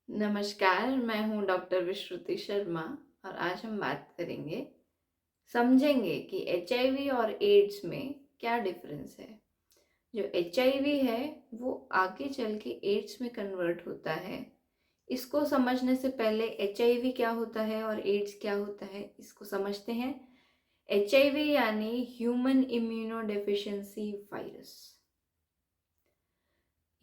नमस्कार, मैं हूँ डॉक्टर विश्रुति शर्मा और आज हम बात करेंगे, समझेंगे कि एचआईवी और एड्स में क्या डिफरेंस है। जो एचआईवी है वो आगे चल के एड्स में कन्वर्ट होता है। इसको समझने से पहले एचआईवी क्या होता है और एड्स क्या होता है इसको समझते हैं। एचआईवी यानी human immunodeficiency virus.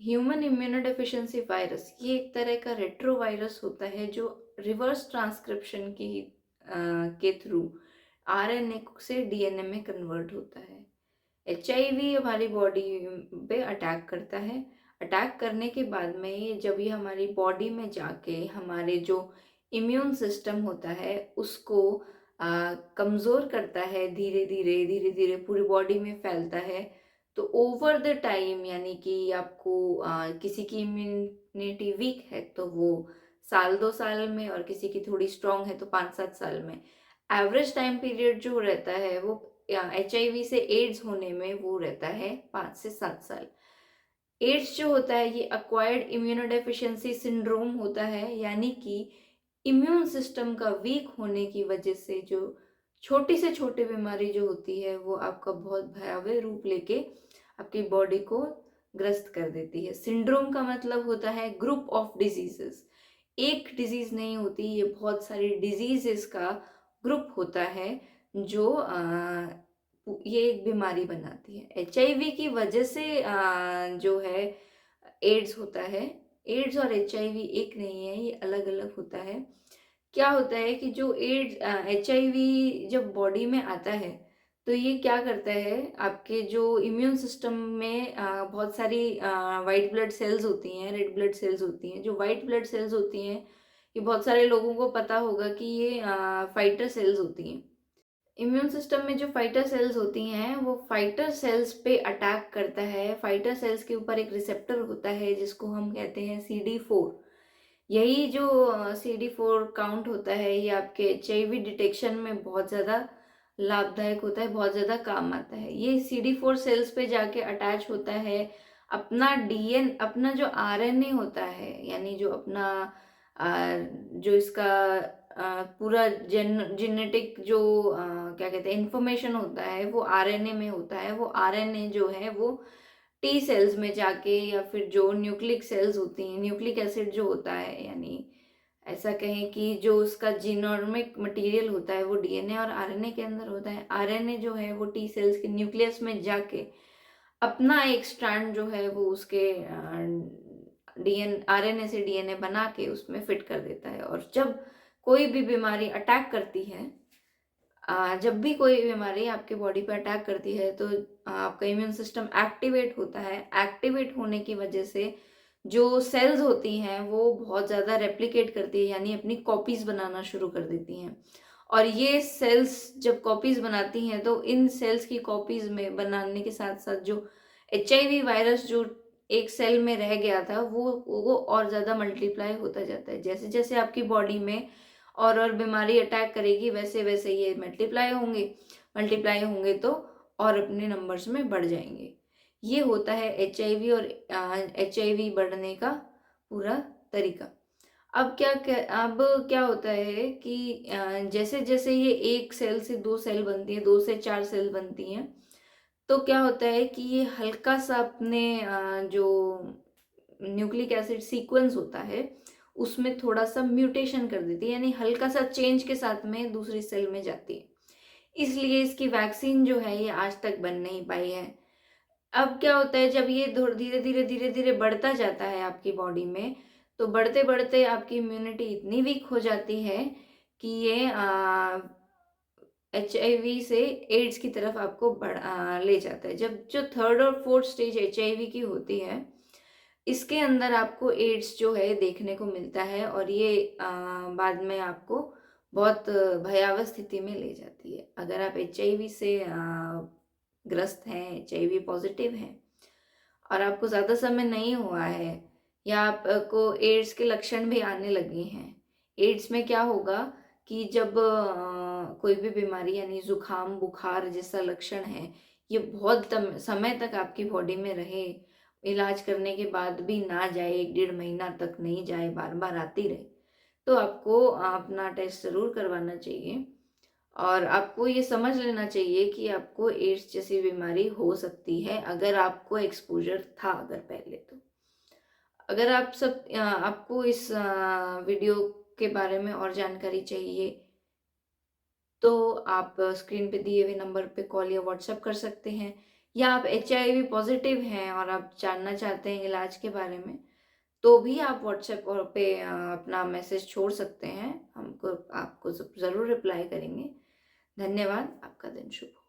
Human immunodeficiency virus ये एक तरह का रेट्रो वायरस होता है जो रिवर्स ट्रांसक्रिप्शन के थ्रू आरएनए से डीएनए में कन्वर्ट होता है। एचआईवी हमारी बॉडी पे अटैक करता है। अटैक करने के बाद में ये हमारी बॉडी में जाके हमारे जो इम्यून सिस्टम होता है उसको कमज़ोर करता है। धीरे धीरे पूरी बॉडी में फैलता है। तो ओवर द टाइम यानी कि आपको किसी की इम्यूनिटी वीक है तो वो साल 2 साल में, और किसी की थोड़ी स्ट्रांग है तो 5-7 साल में। एवरेज टाइम पीरियड जो रहता है वो एचआईवी से एड्स होने में वो रहता है 5 से 7 साल। एड्स जो होता है ये अक्वायर्ड इम्यूनोडेफिशिएंसी सिंड्रोम होता है, यानी कि इम्यून सिस्टम का वीक होने की वजह से जो छोटी से छोटी बीमारी जो होती है वो आपका बहुत भयावह रूप लेके आपकी बॉडी को ग्रस्त कर देती है। सिंड्रोम का मतलब होता है ग्रुप ऑफ डिजीजेस। एक डिजीज नहीं होती, ये बहुत सारी डिजीजेस का ग्रुप होता है जो ये एक बीमारी बनाती है। एचआईवी की वजह से जो है एड्स होता है। एड्स और एचआईवी एक नहीं है, ये अलग अलग होता है। क्या होता है कि जो एड्स एचआईवी जब बॉडी में आता है तो ये क्या करता है, आपके जो इम्यून सिस्टम में बहुत सारी वाइट ब्लड सेल्स होती हैं, रेड ब्लड सेल्स होती हैं। जो वाइट ब्लड सेल्स होती हैं ये बहुत सारे लोगों को पता होगा कि ये फाइटर सेल्स होती हैं। इम्यून सिस्टम में जो फाइटर सेल्स होती हैं वो फाइटर सेल्स पे अटैक करता है। फाइटर सेल्स के ऊपर एक रिसेप्टर होता है जिसको हम कहते हैं CD4। यही जो CD4 काउंट होता है ये आपके एचआईवी डिटेक्शन में बहुत ज़्यादा लाभदायक होता है, बहुत ज़्यादा काम आता है। ये CD4 सेल्स पे जाके अटैच होता है। अपना जो आरएनए होता है, यानी जो अपना जो इसका पूरा जेनेटिक जो क्या कहते हैं इंफॉर्मेशन होता है वो आरएनए में होता है। वो आरएनए जो है वो टी सेल्स में जाके, या फिर जो न्यूक्लिक सेल्स होती हैं, न्यूक्लिक एसिड जो होता है, यानी ऐसा कहें कि जो उसका जीनोमिक मटेरियल होता है वो डीएनए और आरएनए के अंदर होता है। आरएनए जो है वो टी सेल्स के न्यूक्लियस में जाके अपना एक स्ट्रैंड जो है वो उसके डीएन आरएनए से डीएनए बना के उसमें फिट कर देता है। और जब कोई भी बीमारी अटैक करती है, जब भी कोई बीमारी आपके बॉडी पे अटैक करती है तो आपका इम्यून सिस्टम एक्टिवेट होता है। एक्टिवेट होने की वजह से जो सेल्स होती हैं वो बहुत ज़्यादा रेप्लिकेट करती है, यानी अपनी कॉपीज बनाना शुरू कर देती हैं। और ये सेल्स जब कॉपीज बनाती हैं तो इन सेल्स की कॉपीज में बनाने के साथ साथ जो एचआईवी वायरस जो एक सेल में रह गया था वो और ज़्यादा मल्टीप्लाई होता जाता है। जैसे जैसे आपकी बॉडी में और बीमारी अटैक करेगी वैसे वैसे ये मल्टीप्लाई होंगे तो और अपने नंबर्स में बढ़ जाएंगे। ये होता है एचआईवी और एचआईवी बढ़ने का पूरा तरीका। अब क्या होता है कि जैसे जैसे ये एक सेल से 2 सेल बनती है, 2 से 4 सेल बनती हैं, तो क्या होता है कि ये हल्का सा अपने जो न्यूक्लिक एसिड सीक्वेंस होता है उसमें थोड़ा सा म्यूटेशन कर देती है, यानी हल्का सा चेंज के साथ में दूसरी सेल में जाती है। इसलिए इसकी वैक्सीन जो है ये आज तक बन नहीं पाई है। अब क्या होता है, जब ये धीरे धीरे बढ़ता जाता है आपकी बॉडी में, तो बढ़ते बढ़ते आपकी इम्यूनिटी इतनी वीक हो जाती है कि ये एचआईवी से एड्स की तरफ आपको ले जाता है। जब जो थर्ड और फोर्थ स्टेज एचआईवी की होती है इसके अंदर आपको एड्स जो है देखने को मिलता है, और ये बाद में आपको बहुत भयावह स्थिति में ले जाती है। अगर आप एचआईवी से ग्रस्त हैं, एचआईवी पॉजिटिव हैं और आपको ज़्यादा समय नहीं हुआ है, या आपको एड्स के लक्षण भी आने लगे हैं। एड्स में क्या होगा कि जब कोई भी बीमारी यानी जुकाम बुखार जैसा लक्षण है ये बहुत समय तक आपकी बॉडी में रहे, इलाज करने के बाद भी ना जाए, 1 डेढ़ महीना तक नहीं जाए, बार बार आती रहे, तो आपको अपना टेस्ट ज़रूर करवाना चाहिए। और आपको ये समझ लेना चाहिए कि आपको एड्स जैसी बीमारी हो सकती है अगर आपको एक्सपोज़र था अगर पहले तो। अगर आपको इस वीडियो के बारे में और जानकारी चाहिए, तो आप स्क्रीन पे दिए हुए नंबर पे कॉल या व्हाट्सएप कर सकते हैं, या आप एचआईवी पॉजिटिव हैं और आप जानना चाहते हैं इलाज के बारे में, तो भी आप व्हाट्सएप और पे अपना मैसेज छोड़ सकते हैं। हमको आपको ज़रूर रिप्लाई करेंगे। धन्यवाद। आपका दिन शुभ हो।